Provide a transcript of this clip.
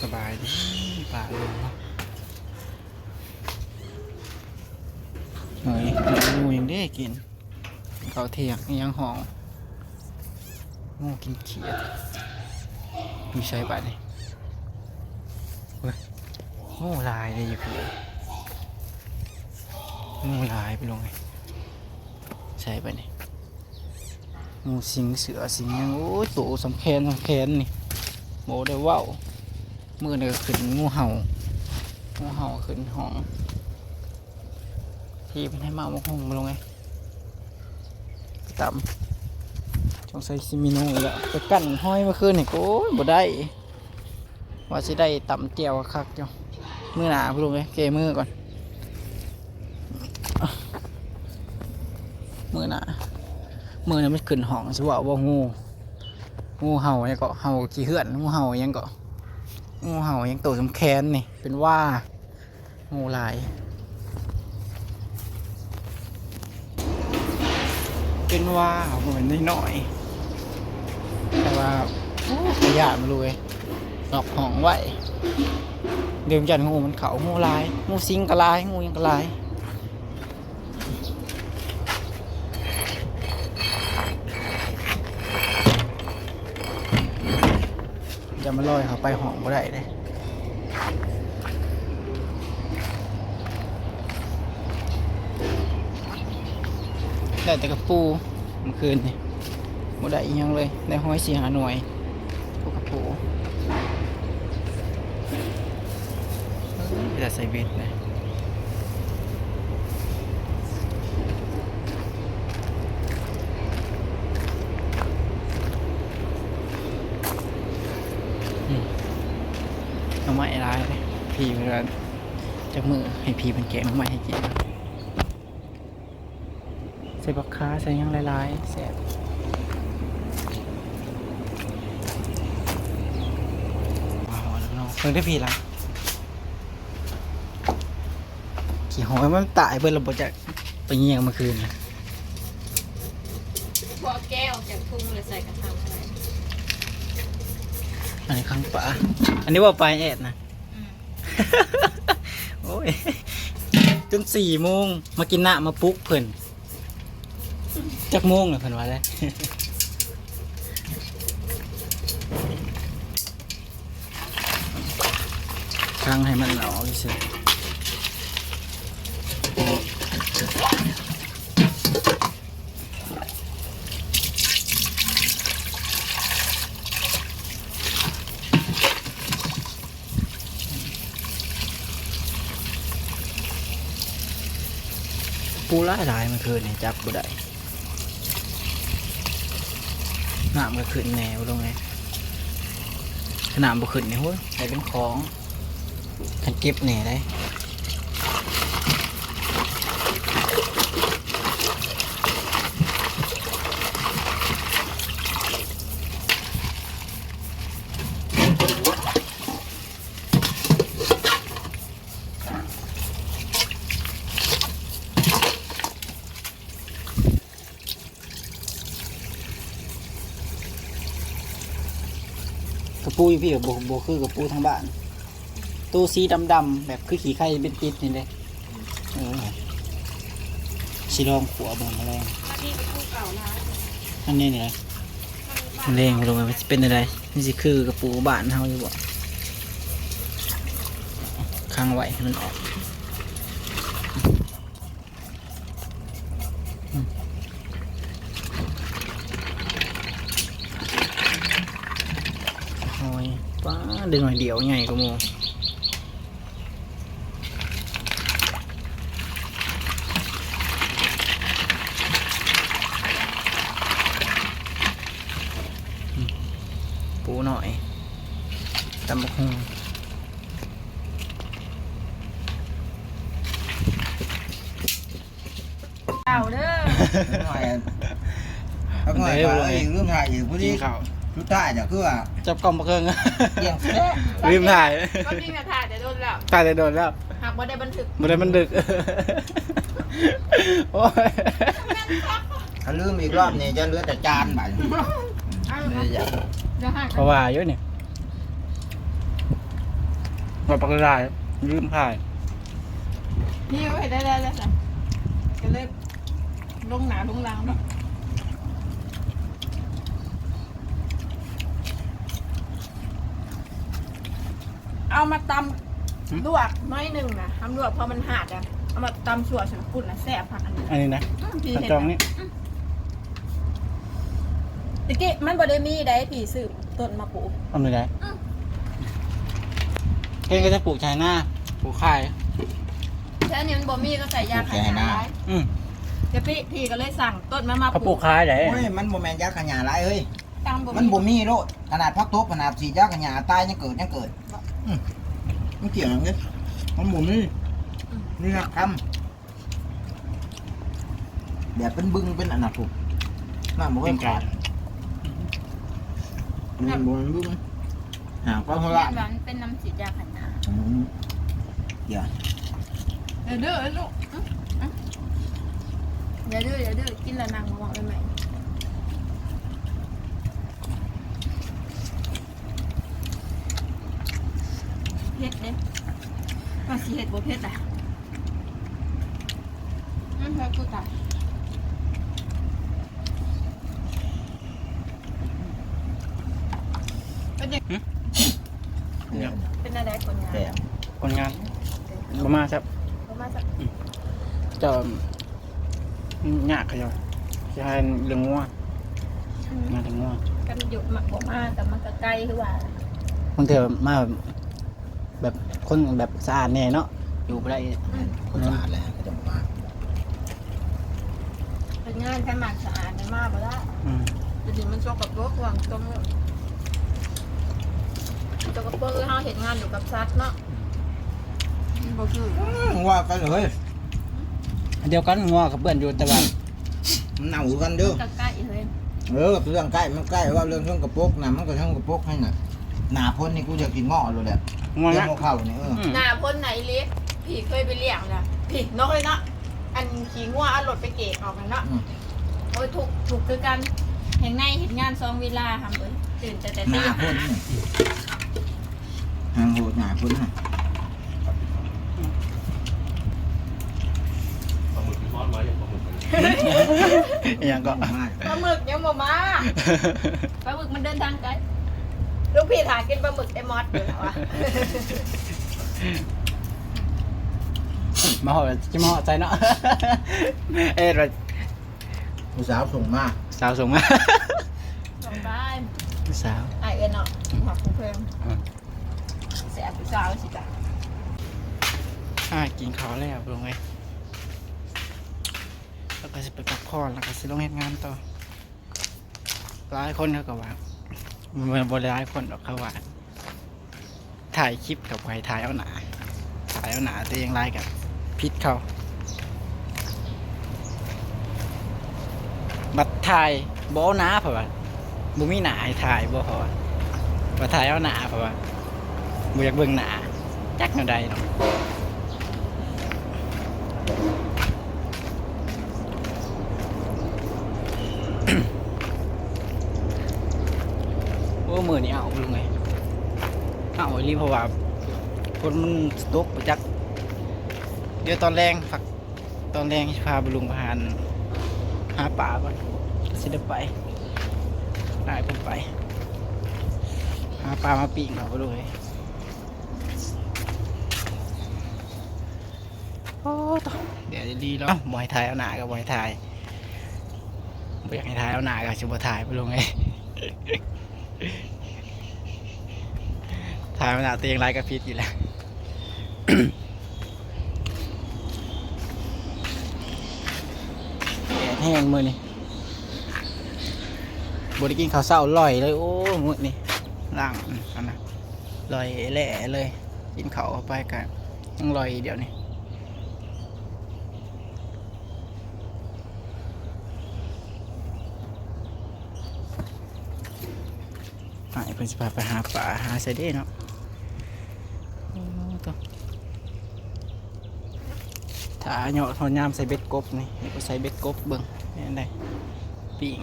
สบายดีป่าลงเนาะเฮ้ยงูยังได้กินเขาเทียงยังห่องงูกินเขียดมีใช้ป่ะนี่เว้ยงูลายเลยอยู่พี่งูลายไปลงไงใช่ป่ะนี่งูสิงเสือสิงยังโอ้ยตัวสำแคนนี่โมได้ว่าวมือเนี่ยขึ้นงูเห่าขึ้นห้องที่เป็นให้มาห้องมาลงไงต่ำจงใส่ซิมิโนอีกแล้วไปกั้นห้อยเมื่อคืนนี่โอ้ยบ่ได้ว่าจะได้ต่ำเจียวคักจ้ะมือหนาพลุงไงเกมือก่อนมือหนามือเนี่ยมันขึ้นห้องสิว่างูเห่าเนี่ยก็เห่าขี้เหื่อนงูเห่ายังก็งูเห่ายังโตสำแคนนี่เป็นว่างูลายเป็นว่าเหมือนนิดหน่อยแต่ว่าขยะมาเลยหลอกห้องไว้เดี๋ยวจันงูมันเขางูลายงูสิงกระลายงูยังกระลายจะมาลอยเขาไปห้องก็ได้เลยได้แต่กระปูเมื่อคืนนี่บ่ได้ยังเลยได้ห้อย4-5 หน่วยพวกกระปูจะใส่เบ็ดเลยเอาไม้ลายเลยพี่เวลาจากมือให้พี่เป็นแกะเอาไม้ให้กินใส่บักคาใส่ยังลายๆแซ่บว้าวแล้วน้องเพิ่งได้พี่ละขี่หอยมันตายเบิ่นระบบจากไปเงียงเมื่อคืนพอแก้ออกจากทุ่งเลยใส่กระถางอะไรอันนี้ข้างป่าอันนี้ว่าไปแอดนะโอ้ยจน4 โมงมากินหน้ามาปลุ๊กเพิ่นจักโมงเลยเพิ่นว่าได้ครั้งให้มันหนาวที่สุดปูหลายๆมันคืนนี่จับบ่ได้น้ำก็ขึ้นแนวลงไงขนาดบ่ขึ้นนี่โหใส่เป็นของขันเก็บแหน่ได้กระปูอยู่พี่กับโบคือกระปูทางบ้านตัวสีดำๆแบบคือขี่ไข่เป็นปิดนี่เลยสีรองขัวบ่งแมลงอันนี้นี่เลยแมลงลงไปมันจะเป็นอะไรนี่สิคือกระปูบ้านเฮาอยู่บ่ค้างไว้ให้มันออกป้าดึงหน่อยเดียวใหญ่กว่าโมปูหน่อยตำบักหุ่งเอาเด้อหน่อยเอาหน่อยว่าเองเรื่องถ่ายอยู่พอดีชุดถ่ายเนี่ยคือว่าจับกล่องมาเครื่องเกี่ยงแซ่ ลืมถ่ายก็นี่มาถ่ายแต่โดนแล้วถ่ายแต่โดนแล้วหากบ่ได้บันทึกมันดึกโอ้ยถ้าลืมอีกรอบนี่จะเหลือแต่จานไปเพราะว่าเยอะเนี่ย ว่าปากกาได้ลืมถ่าย พี่ก็เห็นได้แล้วจ้ะก็เลยลงหนาลงหลังเนาะเอามาตำลวกน้อยหนึ่งนะทำลวกพอมันหาดอ่ะเอามาตำชั่วฉันกุ่นนะแซ่บผักอันนี้ อันนี้นะ พี่ กระ เห็น จองนี่ ตะกี้มันบ่ได้มีได้ผีสืบต้นมาปลูก เอาหน่อยได้เก่งก็จะปลูกชายหน้าปลูกข่าย แค่นี้มันบ่มีก็ใส่ยาขยาย อืม เดี๋ยวพี่ก็เลยสั่งต้นมา เขาปลูกข่ายไหน โอ้ยมันบ่แม่นยาขยะหลายเอ้ย ตั้ง มันบ่มีโลดขนาดพักทบขนาดสียาขยะตายยังเกิดมันเกี่ยวอย่างนี้มันบ่มีนี่ครับทำแบบเป็นบึงเป็นอันนั้นถูกน่าบ่ เป็ เป็น น กา ขาดมันบ่เป็นบึงหาความละ มันเป็นน้ำฉีดยาขยาย อย่า เด้อลูกอย่าดื้อกินแล้วนางมองเลยไหมเผ็ดเด้ก็สิเห็ดบ่เผ็ดอ่ะเผ็ดกูตายเป็นอะไรคนงาน แต่ คนงานประมาณครับ ประมาณสัก จะยากขยอยจะให้เรื่องงัวงานเรื่องงัว กันหยุดหมักบ่มาแต่มันก็ไกลคือว่า บางเทีมาแบบคนแบบสะอาดแน่เนาะอยู่ไปได้ คนสะอาดแหละก็จะมา เป็นงานแค่หมักสะอาดได้มากบ่ได้ อืม เดี๋ยวมันโจกกับรถวางตรงนี้โจกกับพวกเขาเห็นงานอยู่กับซัดเนาะบ่คือ ว่ากันเลย อันเดียวกันงัวกับเพื่อนอยู่แต่ว่า มันเน่ากันเด้อ ใกล้ๆเลย เรื่องใกล้มันใกล้ว่าเรื่องช่องกระปกนะมันก็ช่องกระปกให้น่ะหนาพ้นนี่กูจะกินงอเลยแหละ งัว เรื่อ นะ งของเขาเนี่ย หน้าพ่นไหนเล็กผีเคยไปเลี้ยงนะผีนกเลยเนาะอันขี่งัวเอารถไปเกะออกกันเนาะโอ้ยถูกคือกันแห่งในเห็นงานซองเวลาทำเลยตื่นแต่ ห ตี นาพ้นหางโหดหนาพ้นน่ะ ปลาหมึกมีมอดไว้อย่างปลาหมึกมัน อย่างก็ มาก ปลาหมึกยังบ่มาปลาหมึกมันเดินทางไกลลูกพี่ถากินปลาหมึกไอ้มอสอยู่แล้ววะ มาหอจะมาหอใจเนาะ เอ๊ะเรา ผู้สาวส่งมา สาวส่งมา สองบ้าน สาว ไอเอ็นเนาะหมักเพิ่มแสบผู้สาวสิจ้ะ กินข้าวแล้วลงไงแล้วก็จะไปพักผ่อนแล้วก็จะลงเฮ็ดงานต่อหลายคนเขาก็ว่ามันบริหลายคนหรอกเขาว่าถ่ายคลิปกับไว้ถ่ายเอาหนาตัวเองไล่กับพิษเขาบัดถ่ายบ่เอาหนาเพราะว่าบ่มีหนาให้ถ่ายบ่เพราะว่าบัดถ่ายเอาหนาเพราะว่าบ่อยากเบิ่งหนาจักแนวใดเนาะ โอ้มือนี่เอาลุงไงเอาไอ้รีเพราะว่าคนมันตกไปจักเดี๋ยวตอนแรงฝักตอนแรงพาไปลุงพานหาป่าก่อนสิได้ไปได้เพิ่นไปหาปลามาปีกเขาไปเลยโอ้ตองเดี๋ยวจะดีแล้วบ่ให้ถ่ายเอาหนากับบ่ให้ถ่ายบ่อยากให้ถ่ายเอาหนากับจะบ่ถ่ายไปลงไง ถ่ายมันเอาตัวเองไล่กับพิษอยู่แล้ว แดดแห้งมือนี่บริกินข้าวเศร้าลอยเลยโอ้มือนี่ล่างอันนะลอยแหล่เลยกินข้าวเข้าไปกันยังลอยเดี๋ยวนี้หายเป็นสิพาไปหาป่าหาไซเด้เนาะโอ้ตัวถ้าเหยาะทอนยามใส่เบ็ดกบนี่เดี๋ยวไปใส่เบ็ดกบเบิ่งนี่ได้ปีง